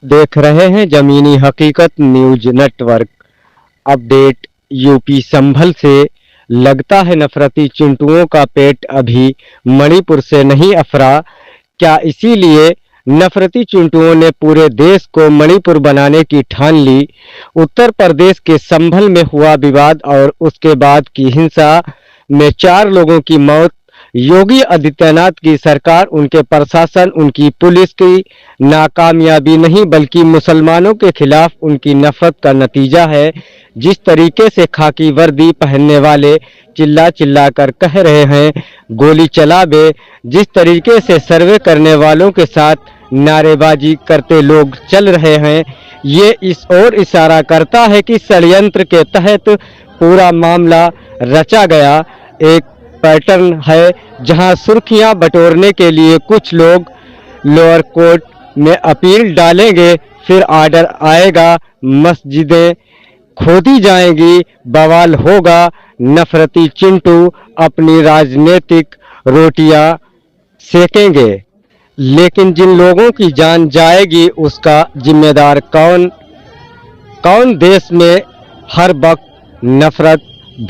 देख रहे हैं जमीनी हकीकत न्यूज नेटवर्क। अपडेट यूपी संभल से। लगता है नफरती चिंटुओं का पेट अभी मणिपुर से नहीं अफरा। क्या इसीलिए नफरती चिंटुओं ने पूरे देश को मणिपुर बनाने की ठान ली? उत्तर प्रदेश के संभल में हुआ विवाद और उसके बाद की हिंसा में 4 लोगों की मौत। योगी आदित्यनाथ की सरकार, उनके प्रशासन, उनकी पुलिस की नाकामयाबी नहीं बल्कि मुसलमानों के खिलाफ उनकी नफरत का नतीजा है। जिस तरीके से खाकी वर्दी पहनने वाले चिल्ला चिल्ला कर कह रहे हैं गोली चला बे, जिस तरीके से सर्वे करने वालों के साथ नारेबाजी करते लोग चल रहे हैं, ये इस ओर इशारा करता है कि षड्यंत्र के तहत पूरा मामला रचा गया एक पैटर्न है, जहां सुर्खियां बटोरने के लिए कुछ लोग लोअर कोर्ट में अपील डालेंगे, फिर ऑर्डर आएगा, मस्जिदें खोदी जाएंगी, बवाल होगा, नफरती चिंटू अपनी राजनीतिक रोटियां सेकेंगे। लेकिन जिन लोगों की जान जाएगी उसका जिम्मेदार कौन? कौन देश में हर वक्त नफरत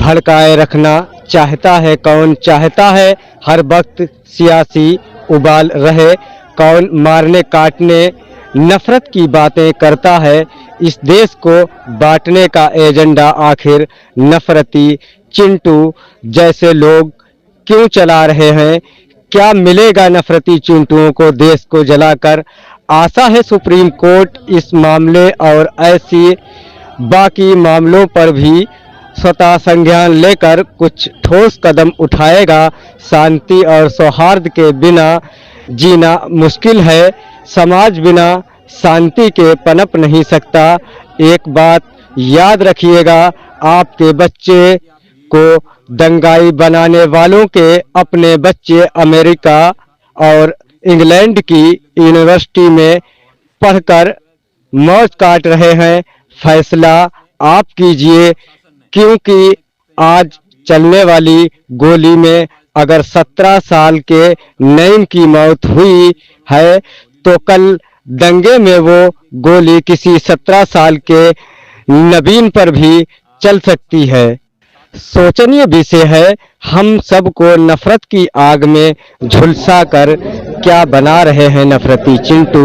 भड़काए रखना चाहता है? कौन चाहता है हर वक्त सियासी उबाल रहे? कौन मारने काटने नफरत की बातें करता है? इस देश को बांटने का एजेंडा आखिर नफरती चिंटू जैसे लोग क्यों चला रहे हैं? क्या मिलेगा नफरती चिंटुओं को देश को जलाकर? आशा है सुप्रीम कोर्ट इस मामले और ऐसी बाकी मामलों पर भी स्वतः संज्ञान लेकर कुछ ठोस कदम उठाएगा। शांति और सौहार्द के बिना जीना मुश्किल है। समाज बिना शांति के पनप नहीं सकता। एक बात याद रखिएगा, आपके बच्चे को दंगाई बनाने वालों के अपने बच्चे अमेरिका और इंग्लैंड की यूनिवर्सिटी में पढ़कर मौज काट रहे हैं। फैसला आप कीजिए, क्योंकि आज चलने वाली गोली में अगर 17 साल के नईम की मौत हुई है तो कल दंगे में वो गोली किसी 17 साल के नवीन पर भी चल सकती है। सोचनीय विषय है, हम सबको नफरत की आग में झुलसा कर क्या बना रहे हैं नफरती चिंटू।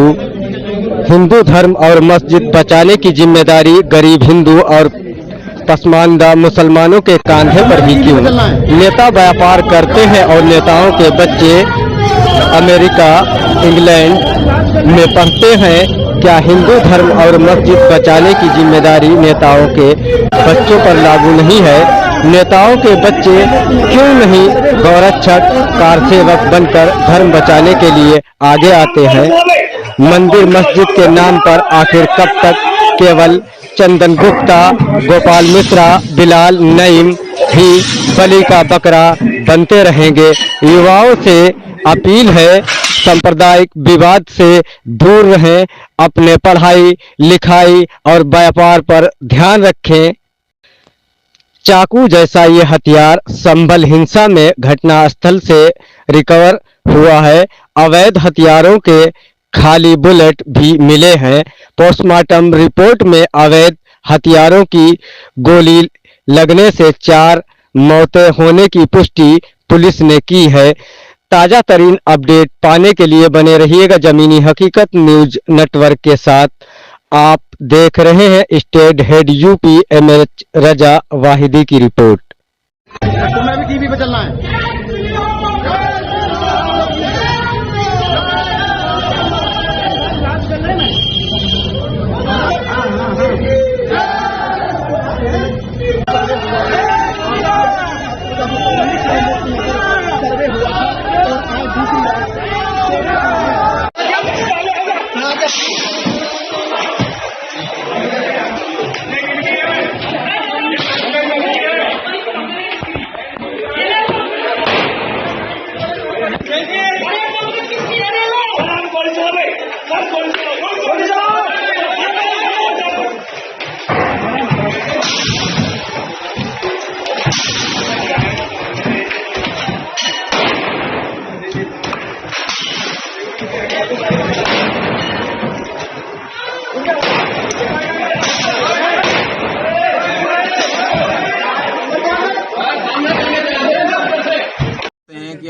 हिंदू धर्म और मस्जिद बचाने की जिम्मेदारी गरीब हिंदू और पसमानदा मुसलमानों के कांधे पर ही क्यों? नेता व्यापार करते हैं और नेताओं के बच्चे अमेरिका इंग्लैंड में पढ़ते हैं। क्या हिंदू धर्म और मस्जिद बचाने की जिम्मेदारी नेताओं के बच्चों पर लागू नहीं है? नेताओं के बच्चे क्यों नहीं गौरक्षक कार सेवक बनकर धर्म बचाने के लिए आगे आते हैं? मंदिर मस्जिद के नाम पर आखिर कब तक केवल चंदन गुप्ता, गोपाल मिश्रा, बिलाल नईम ही बलि का बकरा बनते रहेंगे? युवाओं से अपील है, सांप्रदायिक विवाद से दूर रहें, अपने पढ़ाई लिखाई और व्यापार पर ध्यान रखें। चाकू जैसा ये हथियार संभल हिंसा में घटनास्थल से रिकवर हुआ है। अवैध हथियारों के खाली बुलेट भी मिले हैं। पोस्टमार्टम रिपोर्ट में अवैध हथियारों की गोली लगने से 4 मौतें होने की पुष्टि पुलिस ने की है। ताजा तरीन अपडेट पाने के लिए बने रहिएगा जमीनी हकीकत न्यूज नेटवर्क के साथ। आप देख रहे हैं स्टेट हेड यूपी MH रजा वाहिदी की रिपोर्ट। तुम्हें भी टीवी पे चलना है।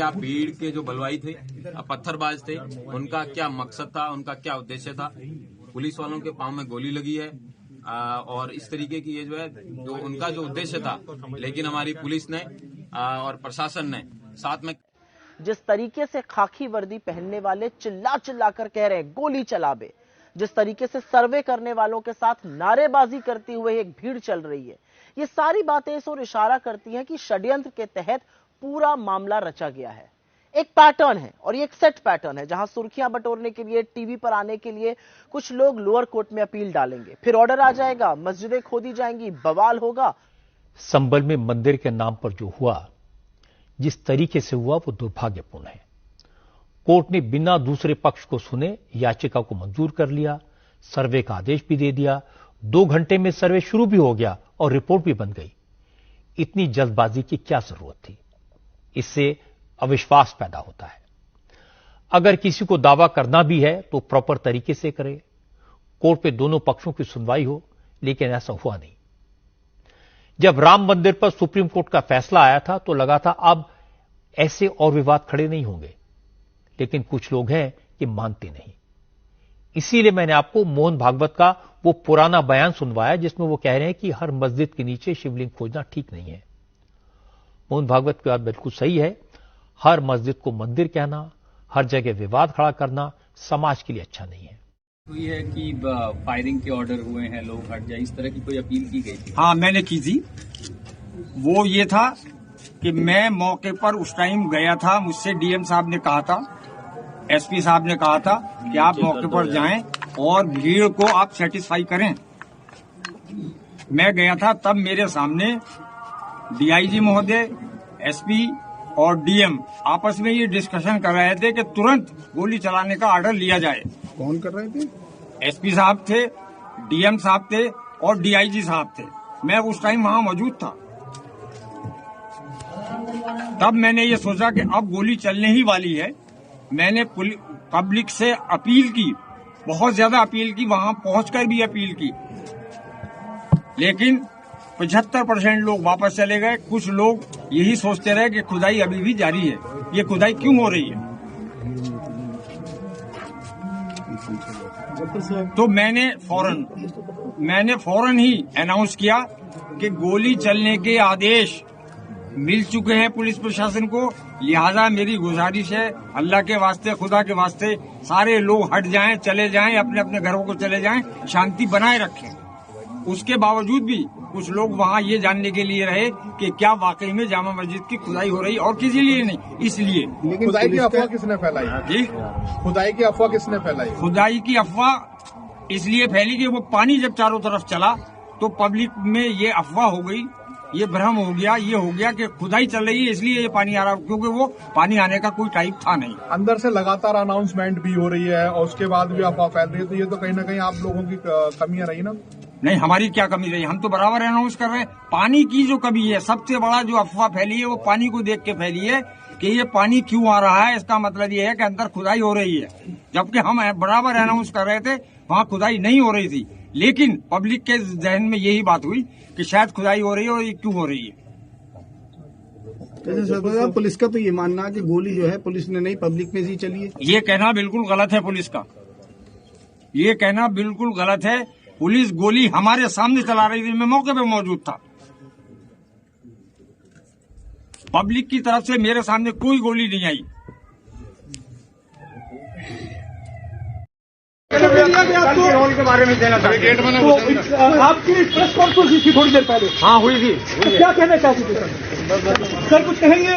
क्या भीड़ के जो बलवाई थे, पत्थरबाज थे, उनका क्या मकसद था, उनका क्या उद्देश्य था। पुलिस वालों के पांव में गोली लगी है और इस तरीके की ये जो है जो उनका जो उद्देश्य था, लेकिन हमारी पुलिस ने और प्रशासन ने साथ में जिस तरीके से खाकी वर्दी पहनने वाले चिल्ला चिल्ला कर कह रहे हैं गोली चला बे, जिस तरीके से सर्वे करने वालों के साथ नारेबाजी करते हुए एक भीड़ चल रही है, ये सारी बातें इस ओर इशारा करती हैं कि षड्यंत्र के तहत पूरा मामला रचा गया है। एक पैटर्न है और ये एक सेट पैटर्न है, जहां सुर्खियां बटोरने के लिए, टीवी पर आने के लिए कुछ लोग लोअर कोर्ट में अपील डालेंगे, फिर ऑर्डर आ जाएगा, मस्जिदें खोदी जाएंगी, बवाल होगा। संभल में मंदिर के नाम पर जो हुआ, जिस तरीके से हुआ, वो दुर्भाग्यपूर्ण है। कोर्ट ने बिना दूसरे पक्ष को सुने याचिका को मंजूर कर लिया, सर्वे का आदेश भी दे दिया, 2 घंटे में सर्वे शुरू भी हो गया और रिपोर्ट भी बन गई। इतनी जल्दबाजी की क्या जरूरत थी? इससे अविश्वास पैदा होता है। अगर किसी को दावा करना भी है तो प्रॉपर तरीके से करे, कोर्ट पे दोनों पक्षों की सुनवाई हो, लेकिन ऐसा हुआ नहीं। जब राम मंदिर पर सुप्रीम कोर्ट का फैसला आया था तो लगा था अब ऐसे और विवाद खड़े नहीं होंगे, लेकिन कुछ लोग हैं कि मानते नहीं। इसीलिए मैंने आपको मोहन भागवत का वो पुराना बयान सुनवाया जिसमें वो कह रहे हैं कि हर मस्जिद के नीचे शिवलिंग खोजना ठीक नहीं है। मोहन भागवत की बात बिल्कुल सही है। हर मस्जिद को मंदिर कहना, हर जगह विवाद खड़ा करना समाज के लिए अच्छा नहीं है। हुई है कि फायरिंग के ऑर्डर हुए हैं, लोग हट जाए, इस तरह की कोई अपील की गई थी? हाँ, मैंने की थी। वो ये था कि मैं मौके पर उस टाइम गया था, मुझसे डीएम साहब ने कहा था, एसपी साहब ने कहा था कि आप मौके पर जाएं और भीड़ को आप सेटिस्फाई करें। मैं गया था, तब मेरे सामने डीआईजी महोदय, एसपी और डीएम आपस में ये डिस्कशन कर रहे थे कि तुरंत गोली चलाने का ऑर्डर लिया जाए। कौन कर रहे थे? एसपी साहब थे, डीएम साहब थे और डीआईजी साहब थे। मैं उस टाइम वहां मौजूद था। तब मैंने ये सोचा कि अब गोली चलने ही वाली है। मैंने पब्लिक से अपील की, बहुत ज्यादा अपील की, वहां पहुंचकर भी अपील की, लेकिन 75% लोग वापस चले गए। कुछ लोग यही सोचते रहे कि खुदाई अभी भी जारी है। ये खुदाई क्यों हो रही है? तो मैंने फौरन ही अनाउंस किया कि गोली चलने के आदेश मिल चुके हैं पुलिस प्रशासन को, लिहाजा मेरी गुजारिश है, अल्लाह के वास्ते, खुदा के वास्ते, सारे लोग हट जाएं, चले जाएं, अपने अपने घरों को चले जाएं, शांति बनाए रखें। उसके बावजूद भी कुछ लोग वहां ये जानने के लिए रहे कि क्या वाकई में जामा मस्जिद की खुदाई हो रही, और किसी लिए नहीं, इसलिए। लेकिन खुदाई की अफवाह किसने फैलाई? जी, खुदाई की अफवाह किसने फैलाई? खुदाई की अफवाह इसलिए फैली कि वो पानी जब चारों तरफ चला तो पब्लिक में ये अफवाह हो गई, ये भ्रम हो गया, ये हो गया कि खुदाई चल रही है इसलिए ये पानी आ रहा, क्योंकि वो पानी आने का कोई टाइम था नहीं। अंदर से लगातार अनाउंसमेंट भी हो रही है और उसके बाद भी अफवाह फैल रही है, तो ये तो कहीं ना कहीं आप लोगों की कमियां रही ना? नहीं, हमारी क्या कमी रही? हम तो बराबर अनाउंस कर रहे हैं। पानी की जो कमी है, सबसे बड़ा जो अफवाह फैली है वो पानी को देख के फैली है कि ये पानी क्यों आ रहा है। इसका मतलब ये है कि अंदर खुदाई हो रही है, जबकि हम बराबर अनाउंस कर रहे थे वहाँ खुदाई नहीं हो रही थी, लेकिन पब्लिक के जहन में यही बात हुई कि शायद खुदाई हो रही है, और ये क्यों हो रही है। जैसे पुलिस का तो ये मानना है कि गोली जो है पुलिस ने नहीं, पब्लिक में ही चली है। ये कहना बिल्कुल गलत है पुलिस का, ये कहना बिल्कुल गलत है। पुलिस गोली हमारे सामने चला रही थी, मैं मौके पे मौजूद था। पब्लिक की तरफ से मेरे सामने कोई गोली नहीं आई। रोल के बारे में देना चाहिए। गेट बना आपकी प्रेस कॉन्फ्रेंस थी थोड़ी देर पहले। हाँ, हुई थी। क्या कहना चाहते थे सर? कुछ कहेंगे?